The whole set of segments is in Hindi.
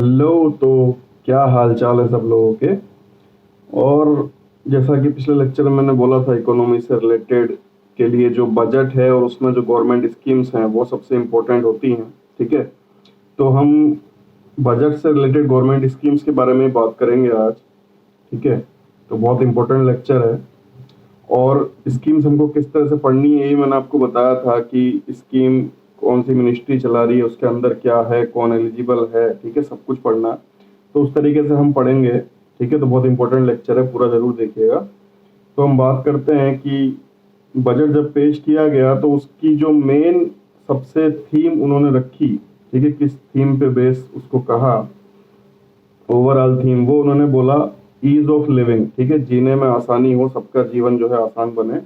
हेलो। तो क्या हाल चाल है सब लोगों के। और जैसा कि पिछले लेक्चर में मैंने बोला था, इकोनॉमी से रिलेटेड के लिए जो बजट है और उसमें जो गवर्नमेंट स्कीम्स हैं वो सबसे इम्पोर्टेंट होती हैं। ठीक है, तो हम बजट से रिलेटेड गवर्नमेंट स्कीम्स के बारे में बात करेंगे आज। ठीक है, तो बहुत इम्पोर्टेंट लेक्चर है। और स्कीम्स हमको किस तरह से पढ़नी है, ये मैंने आपको बताया था कि स्कीम कौन सी मिनिस्ट्री चला रही है, उसके अंदर क्या है, कौन एलिजिबल है। ठीक है, सब कुछ पढ़ना, तो उस तरीके से हम पढ़ेंगे। ठीक है, तो बहुत इंपॉर्टेंट लेक्चर है, पूरा जरूर देखिएगा। तो हम बात करते हैं कि बजट जब पेश किया गया तो उसकी जो मेन सबसे थीम उन्होंने रखी, ठीक है, किस थीम पे बेस उसको कहा, ओवरऑल थीम, वो उन्होंने बोला ईज ऑफ लिविंग। ठीक है, जीने में आसानी हो, सबका जीवन जो है आसान बने,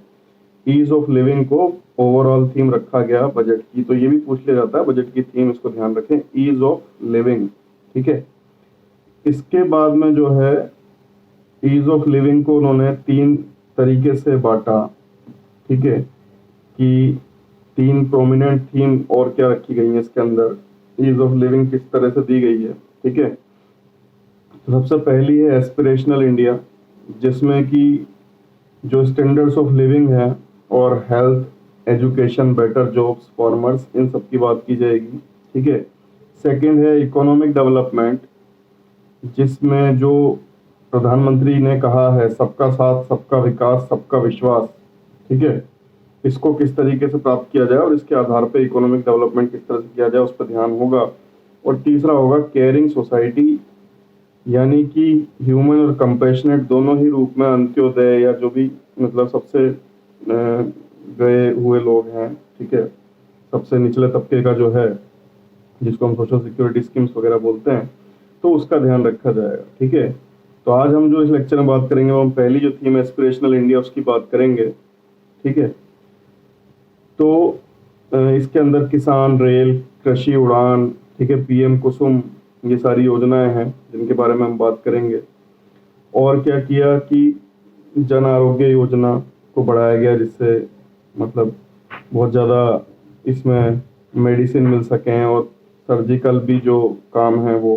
ईज ऑफ लिविंग को ओवरऑल थीम रखा गया बजट की। तो ये भी पूछ लिया जाता है बजट की थीम, इसको ध्यान रखें, ईज ऑफ लिविंग। ठीक है, इसके बाद में जो है ईज ऑफ लिविंग को उन्होंने तीन तरीके से बांटा। ठीक है, कि तीन प्रोमिनेंट थीम और क्या रखी गई है इसके अंदर, ईज ऑफ लिविंग किस तरह से दी गई है। ठीक है, तो सबसे पहली है एस्पिरेशनल इंडिया, जिसमें कि जो स्टैंडर्ड्स ऑफ लिविंग है और health, education, better jobs, farmers, इन सब की बात की जाएगी। ठीक है, सेकंड है इकोनॉमिक डेवलपमेंट, जिसमें जो प्रधानमंत्री ने कहा है सबका साथ, सबका विकास, सबका विश्वास। ठीक है, इसको किस तरीके से प्राप्त किया जाए और इसके आधार पे इकोनॉमिक डेवलपमेंट किस तरह से किया जाए, उस पर ध्यान होगा। और तीसरा होगा केयरिंग सोसाइटी, यानी कि ह्यूमन और कंपैशनेट दोनों ही रूप में अंत्योदय या जो भी मतलब सबसे गए हुए लोग हैं। ठीक है, सबसे निचले तबके का जो है, जिसको हम सोशल सिक्योरिटी स्कीम्स वगैरह बोलते हैं, तो उसका ध्यान रखा जाएगा। ठीक है, तो आज हम जो इस लेक्चर में बात करेंगे वो हम पहली जो थीम एस्पिरेशनल इंडिया उसकी बात करेंगे। ठीक है, तो इसके अंदर किसान रेल, कृषि उड़ान, ठीक है, पीएम कुसुम, ये सारी योजनाएं हैं जिनके बारे में हम बात करेंगे। और क्या किया कि जन आरोग्य योजना को बढ़ाया गया, जिससे मतलब बहुत ज़्यादा इसमें मेडिसिन मिल सकें और सर्जिकल भी जो काम है वो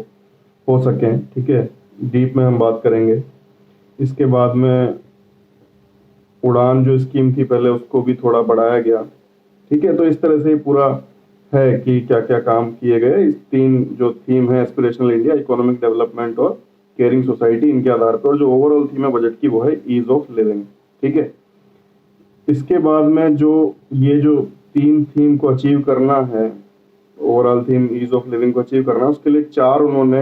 हो सकें। ठीक है, डीप में हम बात करेंगे। इसके बाद में उड़ान जो स्कीम थी पहले, उसको भी थोड़ा बढ़ाया गया। ठीक है, तो इस तरह से पूरा है कि क्या क्या काम किए गए। इस तीन जो थीम है, एस्पिरेशनल इंडिया, इकोनॉमिक डेवलपमेंट और केयरिंग सोसाइटी, इनके आधार पर, और जो ओवरऑल थीम है बजट की वो है ईज ऑफ लिविंग। ठीक है, इसके बाद में जो ये जो तीन थीम को अचीव करना है, overall theme ease of living को अचीव करना है, उसके लिए चार उन्होंने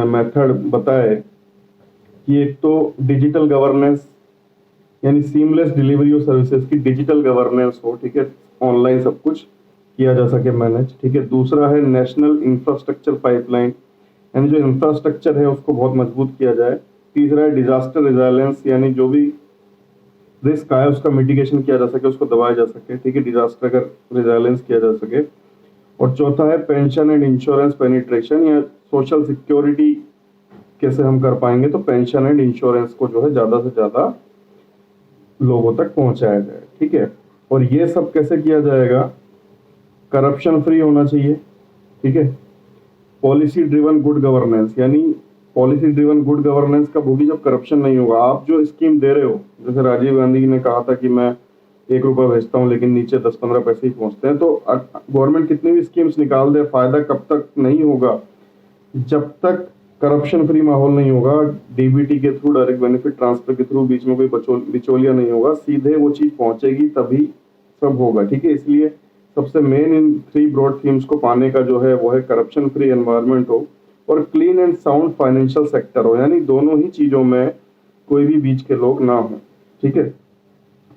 मेथड बताए कि एक तो डिजिटल गवर्नेंस, यानी सीमलेस डिलीवरी ऑफ सर्विसेज की डिजिटल गवर्नेंस हो। ठीक है, ऑनलाइन सब कुछ किया जा सके मैनेज। ठीक है, दूसरा है नेशनल इंफ्रास्ट्रक्चर पाइपलाइन, यानी जो इंफ्रास्ट्रक्चर है उसको बहुत मजबूत किया जाए। तीसरा है डिजास्टर रिजाइलेंस, यानी जो भी रिस्क आए उसका मिटिगेशन किया जा सके, उसको दबाया जा सके। ठीक है, डिजास्टर का रिजाइलेंस किया जा सके। और चौथा है पेंशन एंड इंश्योरेंस पेनिट्रेशन, या सोशल सिक्योरिटी कैसे हम कर पाएंगे, तो पेंशन एंड इंश्योरेंस को जो है ज़्यादा से ज़्यादा लोगों तक पहुंचाया जाए। ठीक है, और ये सब कैसे किया जाएगा, करप्शन फ्री होना चाहिए। ठीक है, पॉलिसी ड्रिवन गुड गवर्नेंस, यानी पॉलिसी ड्रिवन गुड गवर्नेंस कब होगी, जब करप्शन नहीं होगा। आप जो स्कीम दे रहे हो, जैसे राजीव गांधी ने कहा था कि मैं 1 रुपया भेजता हूँ लेकिन नीचे 10-15 पैसे ही पहुंचते हैं, तो गवर्नमेंट कितनी भी स्कीम्स निकाल दे, फायदा कब तक नहीं होगा, जब तक करप्शन फ्री माहौल नहीं होगा, डीबीटी के थ्रू, डायरेक्ट बेनिफिट ट्रांसफर के थ्रू, बीच में कोई बिचौलिया नहीं होगा, सीधे वो चीज पहुंचेगी तभी सब होगा। ठीक है, इसलिए सबसे मेन इन थ्री ब्रॉड थीम्स को पाने का जो है वो है करप्शन फ्री एनवायरनमेंट हो और clean and sound financial sector हो, यानी दोनों ही चीजों में कोई भी बीच के लोग ना हो। ठीक है,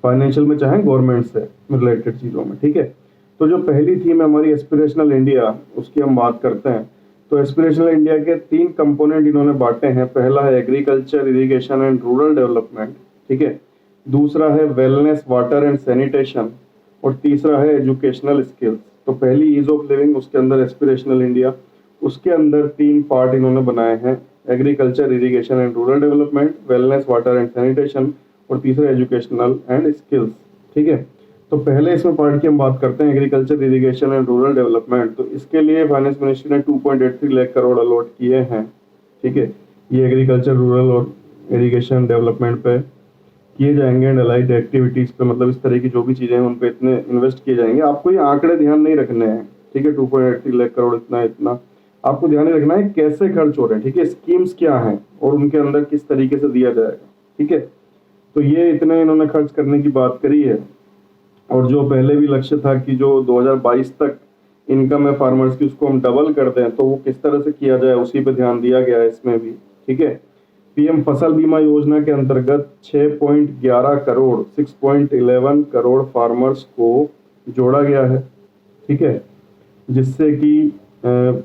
फाइनेंशियल में चाहे गवर्नमेंट से रिलेटेड चीजों में। ठीक है, तो जो पहली थीम है हमारी एस्पिरेशनल इंडिया, उसकी हम बात करते हैं। तो एस्पिरेशनल इंडिया के तीन कंपोनेंट इन्होंने बांटे हैं। पहला है agriculture, irrigation and rural development. ठीक है, दूसरा है वेलनेस, वाटर एंड सैनिटेशन, और तीसरा है एजुकेशनल स्किल्स। तो पहली ईज ऑफ लिविंग, उसके अंदर एस्पिरेशनल इंडिया, उसके अंदर तीन पार्ट इन्होंने बनाए हैं, agriculture, irrigation and rural development, wellness, water and sanitation, और तीसरा एजुकेशनल एंड स्किल्स। ठीक है, तो पहले इसमें पार्ट की हम बात करते हैं agriculture, irrigation and rural development. तो इसके लिए फाइनेंस मिनिस्ट्री ने 2.83 लाख करोड़ अलॉट किए हैं। ठीक है, ये एग्रीकल्चर, रूरल और इरिगेशन डेवलपमेंट पे किए जाएंगे एंड अलाइड एक्टिविटीज पे, मतलब इस तरह की जो भी चीजें हैं उन पे इतने इन्वेस्ट किए जाएंगे। आपको ये आंकड़े ध्यान नहीं रखने हैं, ठीक है, 2.83 लाख करोड़ इतना इतना आपको ध्यान रखना है कैसे खर्च हो रहे हैं। ठीक है, स्कीम्स क्या हैं और उनके अंदर किस तरीके से दिया जाएगा। ठीक है, तो ये इतने इन्होंने खर्च करने की बात करी है। और जो पहले भी लक्ष्य था कि जो 2022 तक इनकम है फार्मर्स की उसको हम डबल कर दें, तो वो किस तरह से किया जाए उसी पे ध्यान दिया गया है इसमें भी। ठीक है, पीएम फसल बीमा योजना के अंतर्गत 6.11 करोड़ 6.11 करोड़ फार्मर्स को जोड़ा गया है। ठीक है, जिससे कि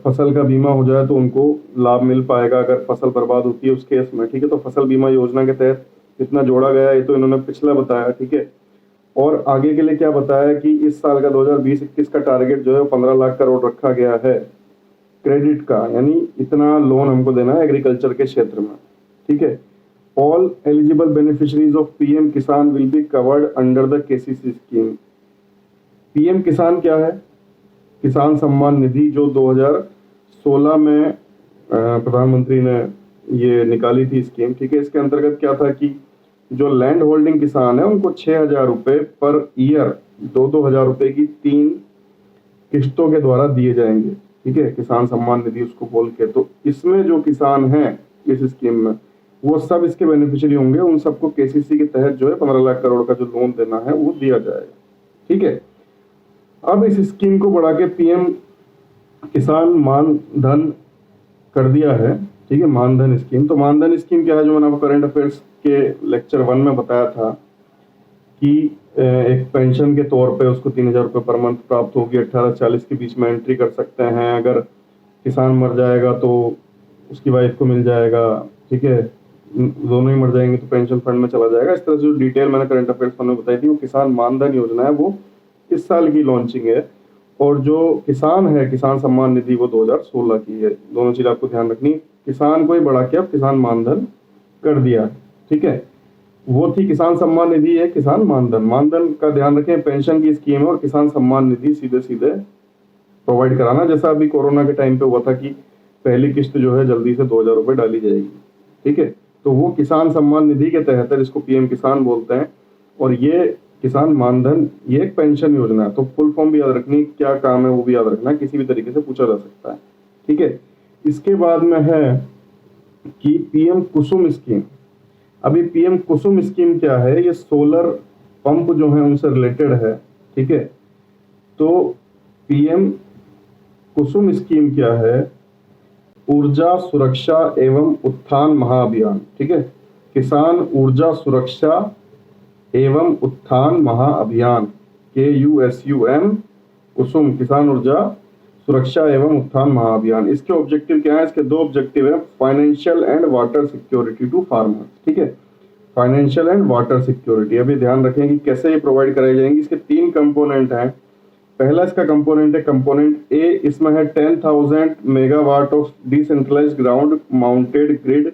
फसल का बीमा हो जाए तो उनको लाभ मिल पाएगा अगर फसल बर्बाद होती है उस केस में। ठीक है, तो फसल बीमा योजना के तहत कितना जोड़ा गया है ये तो इन्होंने पिछला बताया। ठीक है, और आगे के लिए क्या बताया कि इस साल का 2020-21 का टारगेट जो है 15 लाख करोड़ रखा गया है क्रेडिट का, यानी इतना लोन हमको देना है एग्रीकल्चर के क्षेत्र में। ठीक है, all eligible beneficiaries of PM Kisan will be covered under the KCC scheme. PM Kisan क्या है? किसान सम्मान निधि, जो 2016 में प्रधानमंत्री ने ये निकाली थी स्कीम। ठीक है, इसके अंतर्गत क्या था कि जो लैंड होल्डिंग किसान है उनको 6,000 रुपए पर ईयर 2,000 रुपए की 3 किस्तों के द्वारा दिए जाएंगे। ठीक है, किसान सम्मान निधि उसको बोल के। तो इसमें जो किसान हैं इस स्कीम में वो सब इसके बेनिफिशियरी होंगे, उन सबको केसीसी के तहत जो है 15 लाख करोड़ का जो लोन देना है वो दिया जाएगा। ठीक है, अब इस स्कीम को बढ़ा के पीएम किसान मान धन कर दिया है। ठीक है, मानधन स्कीम। तो मानधन स्कीम क्या है, जो मैंने आपको करंट अफेयर्स के लेक्चर 1 में बताया था कि एक पेंशन के तौर पे उसको 3,000 रुपये पर मंथ प्राप्त होगी। 18-40 के बीच में एंट्री कर सकते हैं। अगर किसान मर जाएगा तो उसकी वाइफ को मिल जाएगा। ठीक है, दोनों ही मर जाएंगे तो पेंशन फंड में चला जाएगा। इस तरह से जो डिटेल मैंने करंट अफेयर्स में बताई थी, वो किसान मानधन योजना है, वो इस साल की लॉन्चिंग है। और जो किसान है किसान सम्मान निधि वो 2016 की है। दोनों चीज आपको ध्यान रखनी। किसान को ही बढ़ा के अब किसान मानधन कर दिया। ठीक है, वो थी किसान सम्मान निधि है, किसान मानधन। मानधन का ध्यान रखें, पेंशन की स्कीम है, और किसान सम्मान निधि सीधे सीधे प्रोवाइड कराना, जैसा अभी कोरोना के टाइम पे हुआ था कि पहली किस्त जो है जल्दी से 2,000 रुपये डाली जाएगी। ठीक है, तो वो किसान सम्मान निधि के तहत है, जिसको पीएम किसान बोलते हैं। और ये किसान मानधन ये एक पेंशन योजना है। तो फुल फॉर्म भी याद रखनी, क्या काम है वो भी याद रखना, किसी भी तरीके से पूछा जा सकता है। ठीक है, इसके बाद में है कि पीएम कुसुम स्कीम। अभी पीएम कुसुम स्कीम क्या है, ये सोलर पंप जो है उनसे रिलेटेड है। ठीक है, तो पीएम कुसुम स्कीम क्या है, ऊर्जा सुरक्षा एवं उत्थान महाअभियान। ठीक है, किसान ऊर्जा सुरक्षा एवं उत्थान महाअभियान, KUSUM कुसुम, किसान ऊर्जा सुरक्षा एवं उत्थान महाअभियान। इसके ऑब्जेक्टिव क्या है? इसके 2 ऑब्जेक्टिव है, financial and water security to farmers. ठीक है, फाइनेंशियल एंड वाटर सिक्योरिटी। अभी ध्यान रखें कि कैसे ये प्रोवाइड कराई जाएंगी। इसके 3 कंपोनेंट हैं। पहला इसका कंपोनेंट है कंपोनेंट ए, इसमें है 10,000 megawatt of decentralised ground mounted grid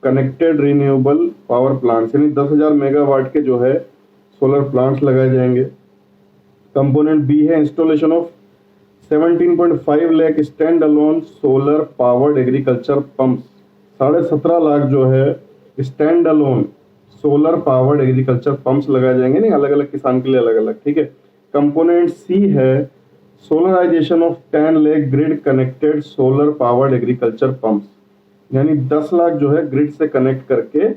connected renewable power plants, यानी 10,000 मेगावाट के जो है सोलर प्लांट्स लगाए जाएंगे। कंपोनेंट बी है installation of 17.5 lakh stand alone solar powered agriculture pumps. 17.5 lakh जो है stand alone solar powered agriculture pumps लगाए जाएंगे, नहीं अलग अलग किसान के लिए अलग अलग। ठीक है, कंपोनेंट सी है solarisation of 10 lakh grid connected solar powered agriculture pumps, यानी 10 लाख जो है ग्रिड से कनेक्ट करके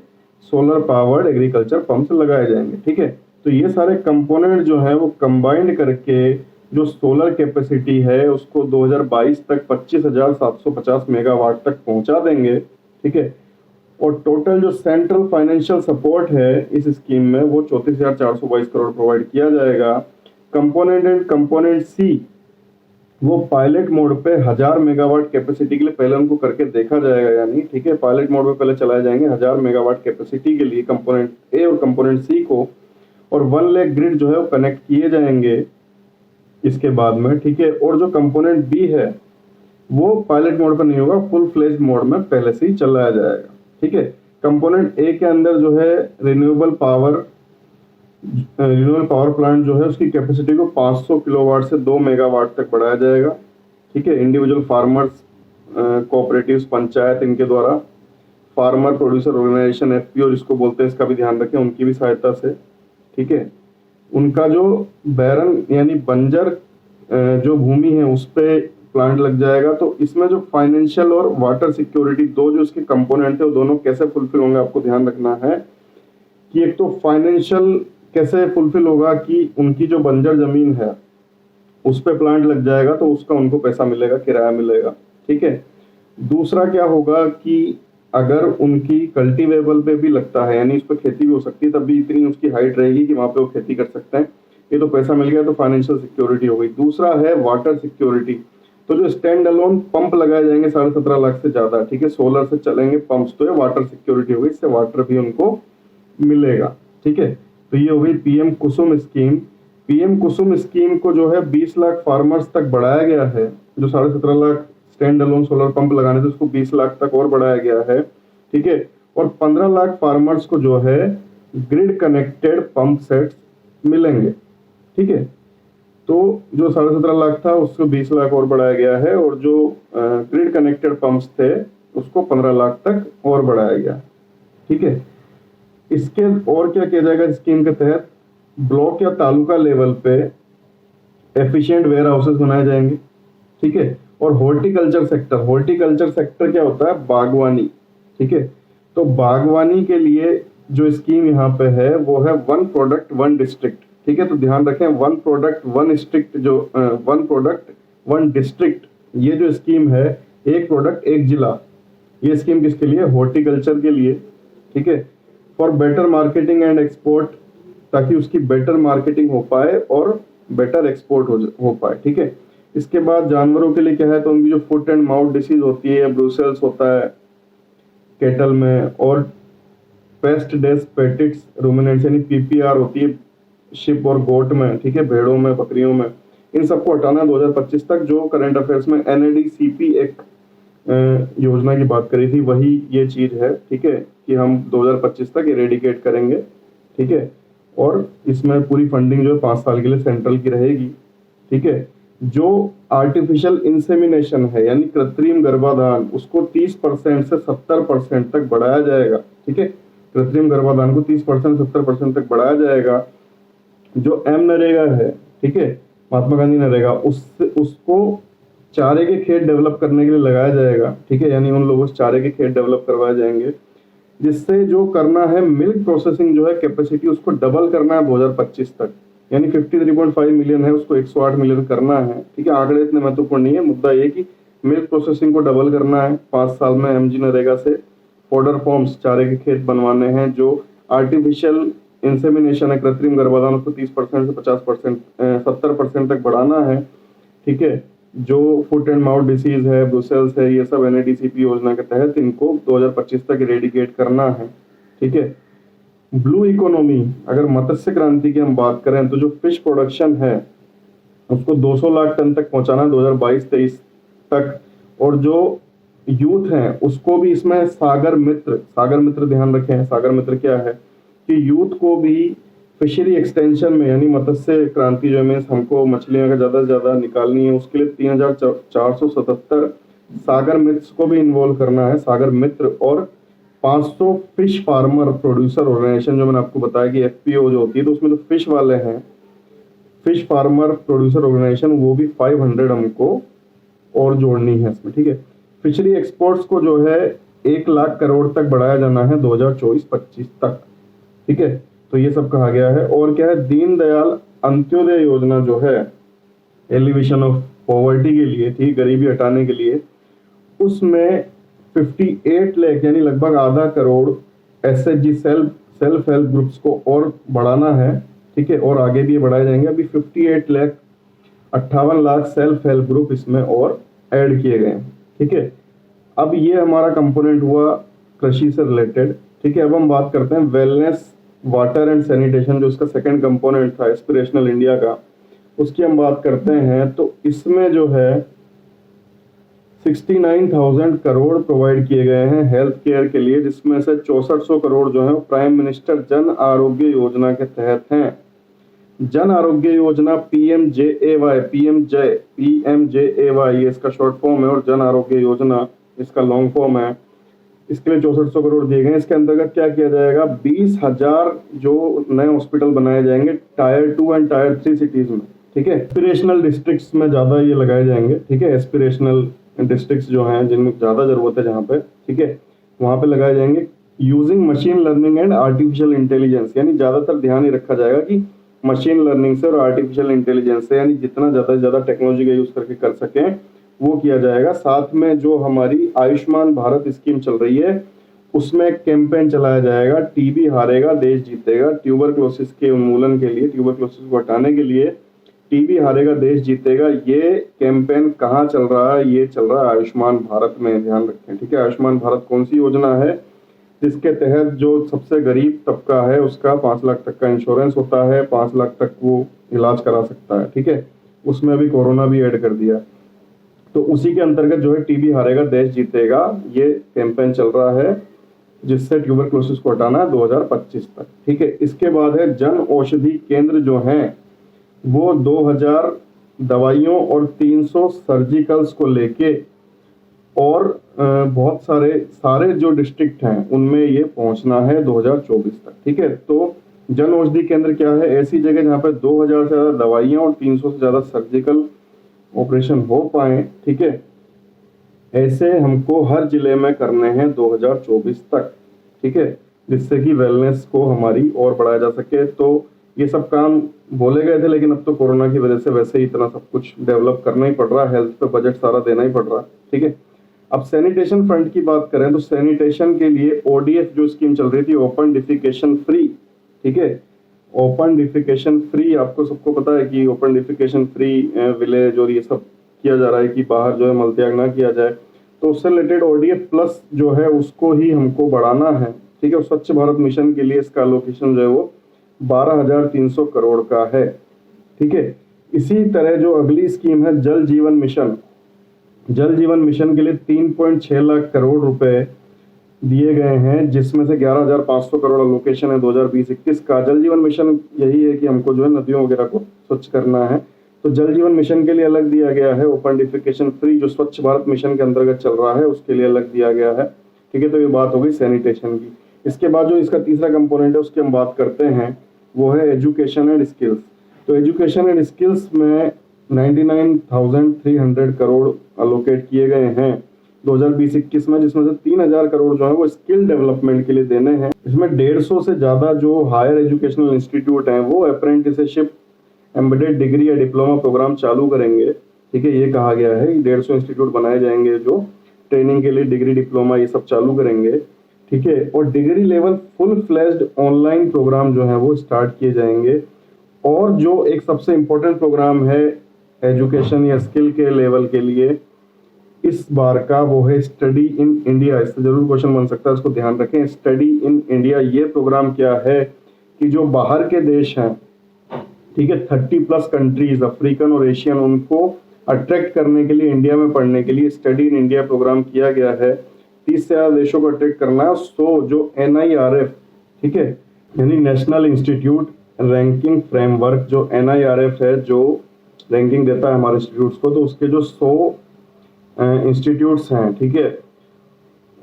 सोलर पावर्ड एग्रीकल्चर पंप्स लगाए जाएंगे। ठीक है, तो ये सारे कंपोनेंट जो है वो कंबाइंड करके जो सोलर कैपेसिटी है उसको 2022 तक 25,750 मेगावाट तक पहुंचा देंगे। ठीक है, और टोटल जो सेंट्रल फाइनेंशियल सपोर्ट है इस स्कीम में वो 34,422 करोड़ प्रोवाइड किया जाएगा। कंपोनेंट एंड कंपोनेंट सी वो पायलट मोड पे 1,000 मेगावाट कैपेसिटी के लिए पहले उनको करके देखा जाएगा, यानी ठीक है पायलट मोड पे पहले चलाए जाएंगे 1,000 मेगावाट कैपेसिटी के लिए कंपोनेंट ए और कंपोनेंट सी को, और 1 लाख ग्रिड जो है वो कनेक्ट किए जाएंगे इसके बाद में। ठीक है, और जो कंपोनेंट बी है वो पायलट मोड पर नहीं होगा, फुल फ्लेज्ड मोड में पहले से ही चलाया जाएगा। ठीक है, कंपोनेंट ए के अंदर जो है renewable power renewable power plant जो है उसकी कैपेसिटी को 500 किलोवाट से 2 मेगावाट तक बढ़ाया जाएगा। ठीक है, इंडिविजुअल फार्मर्स, कोऑपरेटिव्स, पंचायत, इनके द्वारा फार्मर प्रोड्यूसर ऑर्गेनाइजेशन एफपीओ जिसको बोलते हैं, इसका भी ध्यान रखें, उनकी भी सहायता से। ठीक है, उनका जो बैरन यानी बंजर जो भूमि है उस पे प्लांट लग जाएगा। तो इसमें जो फाइनेंशियल और वाटर सिक्योरिटी, दो जो इसके कंपोनेंट है, वो दोनों कैसे फुलफिल होंगे आपको ध्यान रखना है कि एक तो फाइनेंशियल कैसे फुलफिल होगा कि उनकी जो बंजर जमीन है उस पे प्लांट लग जाएगा तो उसका उनको पैसा मिलेगा, किराया मिलेगा। ठीक है, दूसरा क्या होगा कि अगर उनकी कल्टीवेबल पे भी लगता है, यानी उस पर खेती भी हो सकती है, तब भी इतनी उसकी हाइट रहेगी कि वहां पे वो खेती कर सकते हैं। ये तो पैसा मिल गया, तो फाइनेंशियल सिक्योरिटी हो गई। दूसरा है वाटर सिक्योरिटी। तो जो स्टैंड अलोन पंप लगाए जाएंगे 17.5 लाख से ज्यादा, ठीक है, सोलर से चलेंगे पंप्स, तो ये वाटर सिक्योरिटी हो गई, इससे वाटर भी उनको मिलेगा। ठीक है, तो ये हो गई पीएम कुसुम स्कीम। पीएम कुसुम स्कीम को जो है 20 लाख फार्मर्स तक बढ़ाया गया है। जो 17.5 lakh stand alone solar pump लगाने थे उसको 20 लाख तक और बढ़ाया गया है। ठीक है, और 15 लाख फार्मर्स को जो है ग्रिड कनेक्टेड पंप सेट्स मिलेंगे। ठीक है, तो जो 17.5 लाख था उसको 20 लाख और बढ़ाया गया है, और जो ग्रिड कनेक्टेड पंप्स थे उसको 15 लाख तक और बढ़ाया गया। ठीक है, इसके और क्या किया जाएगा स्कीम के तहत, ब्लॉक या तालुका लेवल पे एफिशिएंट वेयर हाउसेस बनाए जाएंगे। ठीक है, और हॉर्टिकल्चर सेक्टर, हॉर्टिकल्चर सेक्टर क्या होता है, बागवानी। ठीक है, तो बागवानी के लिए जो स्कीम यहाँ पे है वो है 1 प्रोडक्ट 1 डिस्ट्रिक्ट। ठीक है, तो ध्यान रखें 1 प्रोडक्ट 1 डिस्ट्रिक्ट, जो 1 प्रोडक्ट 1 डिस्ट्रिक्ट, ये जो स्कीम है, एक प्रोडक्ट एक जिला, ये स्कीम किसके लिए, हॉर्टिकल्चर के लिए। ठीक है, for better marketing and export, ताकि उसकी बेटर मार्केटिंग हो पाए और बेटर एक्सपोर्ट हो पाए। ठीक है, इसके बाद जानवरों के लिए क्या है, तो उनकी जो फुट एंड माउथ डिसीज होती है, ब्रूसेल्स होता है केटल में, और पेस्ट डेस्क पेटिट्स रूमिनेंट्स यानी पीपीआर होती है शिप और गोट में। ठीक है, भेड़ों में, बकरियों में, इन सबको हटाना 2025 तक। जो करंट अफेयर्स में एनएडीसीपी एक योजना की बात करी थी, वही ये चीज है। ठीक है, कि हम 2025 तक इरेडिकेट करेंगे। ठीक है, और इसमें पूरी फंडिंग जो है 5 साल के लिए सेंट्रल की रहेगी। ठीक है, जो आर्टिफिशियल इंसेमिनेशन है यानी कृत्रिम गर्भाधान, उसको 30% से 70% तक बढ़ाया जाएगा। ठीक है, कृत्रिम गर्भाधान को 30% 70% तक बढ़ाया जाएगा। जो एम नरेगा है, ठीक है, महात्मा गांधी नरेगा, उसको चारे के खेत डेवलप करने के लिए लगाया जाएगा। ठीक है, यानी उन लोगों से चारे के खेत डेवलप करवाए जाएंगे, जिससे जो करना है मिल्क प्रोसेसिंग जो है कैपेसिटी उसको डबल करना है 2025 तक, यानी 53.5 मिलियन है उसको 108 मिलियन करना है। ठीक है, आंकड़े इतने महत्वपूर्ण नहीं है, मुद्दा ये कि मिल्क प्रोसेसिंग को डबल करना है 5 साल में एमजी नरेगा से। फॉडर फॉर्म्स, चारे के खेत बनवाने हैं। जो आर्टिफिशियल इंसेमिनेशन है, कृत्रिम गर्भाधान, उसको 30% से 50% 70% तक बढ़ाना है। ठीक है, जो फुट एंड माउथ डिसीज है, ब्रूसेल्स है, ये सब एनएडीसीपी योजना के तहत इनको 2025 तक इरेडिकेट करना है। ठीक है, ब्लू इकोनॉमी, अगर मत्स्य क्रांति की हम बात करें तो जो फिश प्रोडक्शन है उसको 200 लाख टन तक पहुंचाना 2022-23 तक। और जो यूथ है उसको भी इसमें सागर मित्र ध्यान रखें, सागर मित्र क्या है कि यूथ को भी फिशरी एक्सटेंशन में, यानी मत्स्य क्रांति जो मीन्स हमको मछलियां का ज्यादा से ज्यादा निकालनी है, उसके लिए 3477 सागर मित्र को भी इन्वॉल्व करना है, सागर मित्र। और 500 फिश फार्मर प्रोड्यूसर ऑर्गेनाइजेशन, जो मैंने आपको बताया कि एफपीओ जो होती है, तो उसमें जो फिश वाले हैं, फिश फार्मर प्रोड्यूसर ऑर्गेनाइजेशन, वो भी 500 हमको और जोड़नी है इसमें। ठीक है, फिशरी एक्सपोर्ट्स को जो है 1 लाख करोड़ तक बढ़ाया जाना है 2024-25 तक। ठीक है, तो ये सब कहा गया है। और क्या है, दीनदयाल अंत्योदय योजना जो है एलिवेशन ऑफ पॉवर्टी के लिए, ठीक, गरीबी हटाने के लिए, उसमें 58 लाख यानी लगभग आधा crore SHG self help groups को और बढ़ाना है। ठीक है, और आगे भी ये बढ़ाए जाएंगे। अभी 58 लाख सेल्फ हेल्प ग्रुप इसमें और ऐड किए गए हैं। ठीक है, अब ये हमारा कंपोनेंट हुआ कृषि से रिलेटेड। ठीक है, अब हम बात करते हैं वेलनेस, वाटर एंड सैनिटेशन, जो उसका सेकंड कंपोनेंट था एस्पिरेशनल इंडिया का, उसकी हम बात करते हैं। तो इसमें जो है 69,000 करोड़ प्रोवाइड किए गए हैं हेल्थ केयर के लिए, जिसमें से 6400 करोड़ जो है प्राइम मिनिस्टर जन आरोग्य योजना के तहत हैं। जन आरोग्य योजना पीएमजेएवाई, पीएमजेएवाई ये इसका शॉर्ट फॉर्म है, और जन आरोग्य योजना इसका लॉन्ग फॉर्म है। इसके लिए 6400 करोड़ दिए गए हैं। इसके अंतर्गत क्या किया जाएगा, 20,000 जो नए हॉस्पिटल बनाए जाएंगे टायर 2 एंड टायर 3 सिटीज में, ठीक है। एस्पिरेशनल डिस्ट्रिक्ट्स में ज्यादा ये लगाए जाएंगे, ठीक है। एस्पिरेशनल डिस्ट्रिक्ट्स जो हैं जिनमें ज्यादा जरूरत है जहाँ पे, ठीक है, वहां पे लगाए जाएंगे। Using machine learning and artificial intelligence, यानी ज्यादातर ध्यान ये रखा जाएगा कि मशीन लर्निंग से और आर्टिफिशियल इंटेलिजेंस से, यानी जितना ज्यादा से ज्यादा टेक्नोलॉजी का यूज करके कर सकें वो किया जाएगा। साथ में जो हमारी आयुष्मान भारत स्कीम चल रही है उसमें एक कैंपेन चलाया जाएगा, टीबी हारेगा देश जीतेगा। ट्यूबरक्लोसिस के उन्मूलन के लिए, ट्यूबरक्लोसिस को हटाने के लिए टीबी हारेगा देश जीतेगा, ये कैंपेन कहाँ चल रहा है, ये चल रहा है आयुष्मान भारत में, ध्यान रखें, ठीक है। आयुष्मान भारत कौन सी योजना है, जिसके तहत जो सबसे गरीब तबका है उसका 5 लाख तक का इंश्योरेंस होता है, 5 लाख तक वो इलाज करा सकता है, ठीक है। उसमें अभी कोरोना भी ऐड कर दिया, तो उसी के अंतर्गत जो है टीबी हारेगा देश जीतेगा ये कैंपेन चल रहा है, जिससे ट्यूबरक्लोसिस को हटाना है 2025 तक, ठीक है। इसके बाद है जन औषधि केंद्र जो हैं वो 2000 दवाइयों और 300 सर्जिकल्स को लेके, और बहुत सारे जो डिस्ट्रिक्ट हैं उनमें ये पहुंचना है 2024 तक, ठीक है। तो जन औषधि केंद्र क्या है, ऐसी जगह जहाँ पे 2000 से ज्यादा दवाइयाँ और 300 से ज्यादा सर्जिकल ऑपरेशन हो पाए, ठीक है, ऐसे हमको हर जिले में करने हैं 2024 तक, ठीक है, जिससे कि वेलनेस को हमारी और बढ़ाया जा सके। तो ये सब काम बोले गए थे, लेकिन अब तो कोरोना की वजह से वैसे ही इतना सब कुछ डेवलप करना ही पड़ रहा है, हेल्थ पे बजट सारा देना ही पड़ रहा है, ठीक है। अब सैनिटेशन फ्रंट की बात करें तो सैनिटेशन के लिए ओडीएफ जो स्कीम चल रही थी, ओपन डिफिकेशन फ्री, ठीक है, ओपन डिफिकेशन फ्री, आपको सबको पता है कि ओपन डिफिकेशन फ्री विलेज और ये सब किया जा रहा है कि बाहर जो है मलत्याग ना किया जाए। तो उससे रिलेटेड ओडीएफ प्लस जो है उसको ही हमको बढ़ाना है, ठीक है। स्वच्छ भारत मिशन के लिए इसका एलोकेशन जो है वो 12,300 करोड़ का है, ठीक है। इसी तरह जो अगली स्कीम है जल जीवन मिशन, जल जीवन मिशन के लिए 3.6 लाख करोड़ रुपए दिए गए हैं, जिसमें से 11,500 करोड़ एलोकेशन है 2020-21 का। जल जीवन मिशन यही है कि हमको जो है नदियों वगैरह को स्वच्छ करना है, तो जल जीवन मिशन के लिए अलग दिया गया है। ओपन डिफिकेशन फ्री जो स्वच्छ भारत मिशन के अंतर्गत चल रहा है उसके लिए अलग दिया गया है, ठीक है। तो ये बात हो गई सैनिटेशन की। इसके बाद जो इसका तीसरा कंपोनेंट है उसकी हम बात करते हैं, वो है एजुकेशन एंड स्किल्स। तो एजुकेशन एंड स्किल्स में 99,300 करोड़ अलोकेट किए गए हैं 2020-21 में, जिसमें से 3,000 करोड़ जो है वो स्किल डेवलपमेंट के लिए देने हैं। इसमें 150 से ज्यादा जो हायर एजुकेशनल इंस्टीट्यूट हैं वो अप्रेंटिसशिप, एम्बेडेड डिग्री या डिप्लोमा प्रोग्राम चालू करेंगे, ठीक है। ये कहा गया है 150 इंस्टीट्यूट बनाए जाएंगे जो ट्रेनिंग के लिए डिग्री डिप्लोमा ये सब चालू करेंगे, ठीक है। और degree level full fledged online programme जो है वो स्टार्ट किए जाएंगे। और जो एक सबसे इम्पोर्टेंट प्रोग्राम है एजुकेशन या स्किल के लेवल के लिए इस बार का, वो है स्टडी इन इंडिया। इससे जरूर क्वेश्चन बन सकता है, इसको ध्यान रखें। स्टडी इन इंडिया ये प्रोग्राम क्या है कि जो बाहर के देश हैं, ठीक है, 30+ कंट्रीज अफ्रीकन और एशियन, उनको अट्रैक्ट करने के लिए इंडिया में पढ़ने के लिए स्टडी इन इंडिया प्रोग्राम किया गया है। 30 से ज्यादा देशों को अट्रैक्ट करना है। सो जो NIRF, ठीक है, यानी नेशनल इंस्टीट्यूट रैंकिंग फ्रेमवर्क, जो NIRF है जो रैंकिंग देता है हमारे इंस्टीट्यूट्स को, तो उसके जो 100 इंस्टीट्यूट्स हैं, ठीक है,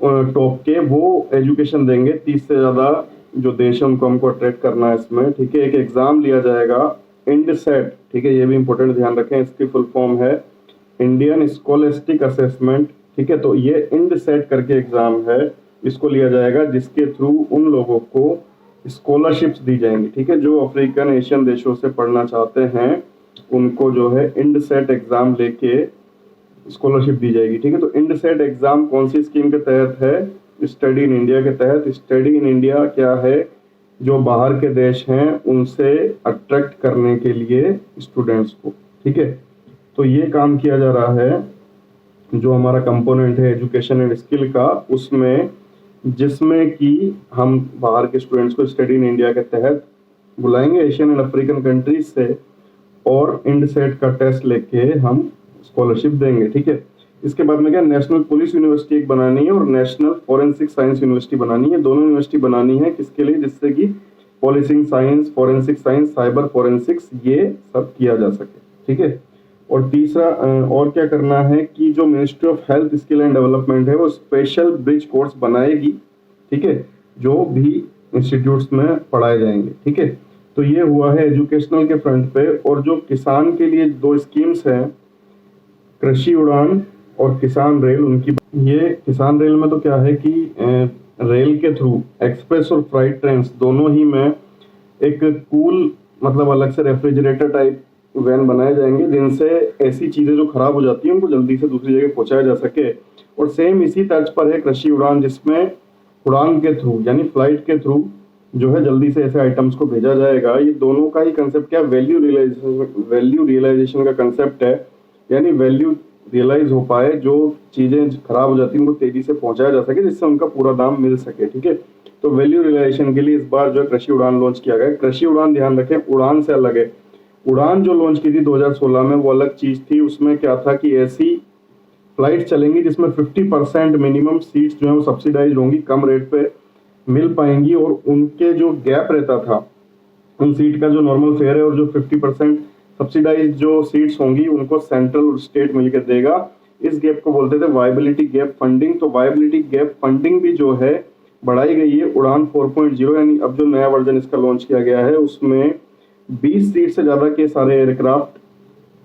टॉप के, वो एजुकेशन देंगे। 30 से ज्यादा जो देश है उनको हमको अट्रैक्ट करना है इसमें, ठीक है। एक एग्जाम लिया जाएगा इंडसेट, ठीक है, ये भी इंपॉर्टेंट ध्यान रखें, इसकी फुल फॉर्म है इंडियन स्कॉलस्टिक असेसमेंट, ठीक है। तो ये इंडसेट करके एग्जाम है, इसको लिया जाएगा, जिसके थ्रू उन लोगों को स्कॉलरशिप्स दी जाएंगी, ठीक है। जो अफ्रीकन एशियन देशों से पढ़ना चाहते हैं उनको जो है इंडसेट एग्जाम लेके स्कॉलरशिप दी जाएगी, ठीक है। तो इंडसेट एग्जाम कौन सी स्कीम के तहत है, स्टडी इन इंडिया के तहत। स्टडी इन इंडिया क्या है, जो बाहर के देश हैं उनसे अट्रैक्ट करने के लिए स्टूडेंट्स को, ठीक है। तो ये काम किया जा रहा है जो हमारा कंपोनेंट है एजुकेशन एंड स्किल का, उसमें जिसमें कि हम बाहर के स्टूडेंट्स को स्टडी इन इंडिया के तहत बुलाएंगे एशियन एंड अफ्रीकन कंट्रीज से, और इंडसेट का टेस्ट लेके हम स्कॉलरशिप देंगे, ठीक है। इसके बाद में क्या, नेशनल पुलिस यूनिवर्सिटी एक बनानी है और नेशनल फॉरेंसिक साइंस यूनिवर्सिटी बनानी है। दोनों यूनिवर्सिटी बनानी है किसके लिए, जिससे कि policing science, forensic science, cyber forensics ये सब किया जा सके, ठीक है। और तीसरा और क्या करना है कि जो ministry of health, skill and development है वो स्पेशल ब्रिज कोर्स बनाएगी, ठीक है, जो भी इंस्टीट्यूट्स में पढ़ाए जाएंगे, ठीक है। तो ये हुआ है एजुकेशनल के फ्रंट पे। और जो किसान के लिए दो स्कीम्स हैं, कृषि उड़ान और किसान रेल, उनकी ये किसान रेल में तो क्या है कि रेल के थ्रू एक्सप्रेस और फ्राइट ट्रेन दोनों ही में एक कूल मतलब अलग से रेफ्रिजरेटर टाइप वैन बनाए जाएंगे, जिनसे ऐसी चीजें जो खराब हो जाती हैं उनको जल्दी से दूसरी जगह पहुंचाया जा सके। और सेम इसी तर्ज पर है कृषि उड़ान, जिसमें उड़ान के थ्रू यानी फ्लाइट के थ्रू जो है जल्दी से ऐसे आइटम्स को भेजा जाएगा। ये दोनों का ही कंसेप्ट क्या, वैल्यू रियलाइजेशन का कंसेप्ट है, यानी वैल्यू रियलाइज हो पाए, जो चीजें खराब हो जाती हैं उनको तेजी से पहुंचाया जा सके, जिससे उनका पूरा दाम मिल सके, ठीक है। तो वैल्यू रियलाइजेशन के लिए इस बार जो है कृषि उड़ान लॉन्च किया गया है। कृषि उड़ान ध्यान रखें उड़ान से अलग है। उड़ान जो लॉन्च की थी 2016 में वो अलग चीज थी। उसमें क्या था कि ऐसी फ्लाइट चलेंगी जिसमें 50% मिनिमम सीट्स जो है वो सब्सिडाइज होंगी, कम रेट पे मिल पाएंगी, और उनके जो गैप रहता था उन सीट का जो नॉर्मल फेयर है और जो 50% सब्सिडाइज जो सीट्स होंगी उनको सेंट्रल और स्टेट मिलकर देगा। इस गैप को बोलते थे वायबिलिटी गैप फंडिंग। तो वायबिलिटी गैप फंडिंग भी जो है बढ़ाई गई है उड़ान 4.0, यानी अब जो नया वर्जन इसका लॉन्च किया गया है उसमें 20 सीट से ज्यादा के सारे एयरक्राफ्ट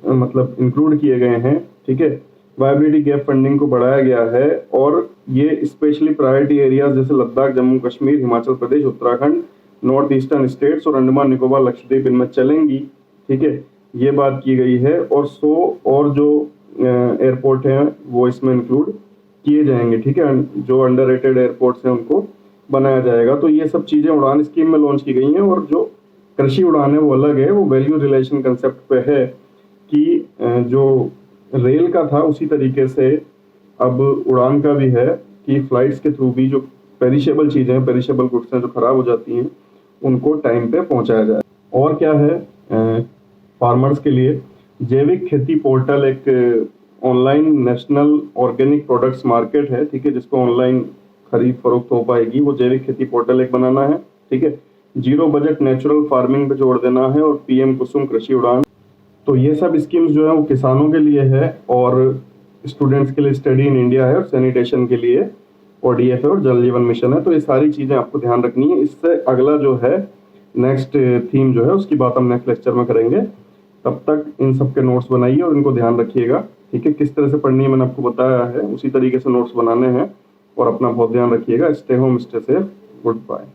मतलब इंक्लूड किए गए हैं, ठीक है। वायबिलिटी गैप फंडिंग को बढ़ाया गया है और ये स्पेशली प्रायोरिटी एरियाज जैसे Ladakh, Jammu Kashmir, Himachal Pradesh, Uttarakhand, north eastern states और अंडमान निकोबार लक्षद्वीप इनमें चलेंगी, ठीक है, ये बात की गई है। और 100 और जो एयरपोर्ट हैं वो इसमें इंक्लूड किए जाएंगे, ठीक है, जो अंडररेटेड एयरपोर्ट्स हैं उनको बनाया जाएगा। तो ये सब चीजें उड़ान स्कीम में लॉन्च की गई हैं। और जो कृषि उड़ान है वो अलग है, वो वैल्यू रिलेशन कंसेप्ट पे है कि जो रेल का था उसी तरीके से अब उड़ान का भी है कि फ्लाइट्स के थ्रू भी जो पेरिशेबल चीजें हैं, पेरिशेबल गुड्स हैं जो खराब हो जाती हैं उनको टाइम पे पहुंचाया जाए। और क्या है फार्मर्स के लिए जैविक खेती पोर्टल एक online national organic products market है, ठीक है, जिसको ऑनलाइन खरीद फरोख्त हो पाएगी, वो जैविक खेती पोर्टल एक बनाना है, ठीक है। जीरो बजट नेचुरल फार्मिंग पे जोड़ देना है और पीएम कुसुम कृषि उड़ान। तो ये सब स्कीम्स जो है वो किसानों के लिए है और स्टूडेंट्स के लिए स्टडी इन इंडिया है और सैनिटेशन के लिए ओडीएफ है और जल जीवन मिशन है। तो ये सारी चीजें आपको ध्यान रखनी है। इससे अगला जो है नेक्स्ट थीम जो है उसकी बात हम नेक्स्ट लेक्चर में करेंगे। तब तक इन सब के नोट्स बनाइए और इनको ध्यान रखिएगा, ठीक है। किस तरह से पढ़नी है मैंने आपको बताया है, उसी तरीके से नोट्स बनाने हैं और अपना बहुत ध्यान रखिएगा। Stay home, stay safe, good bye.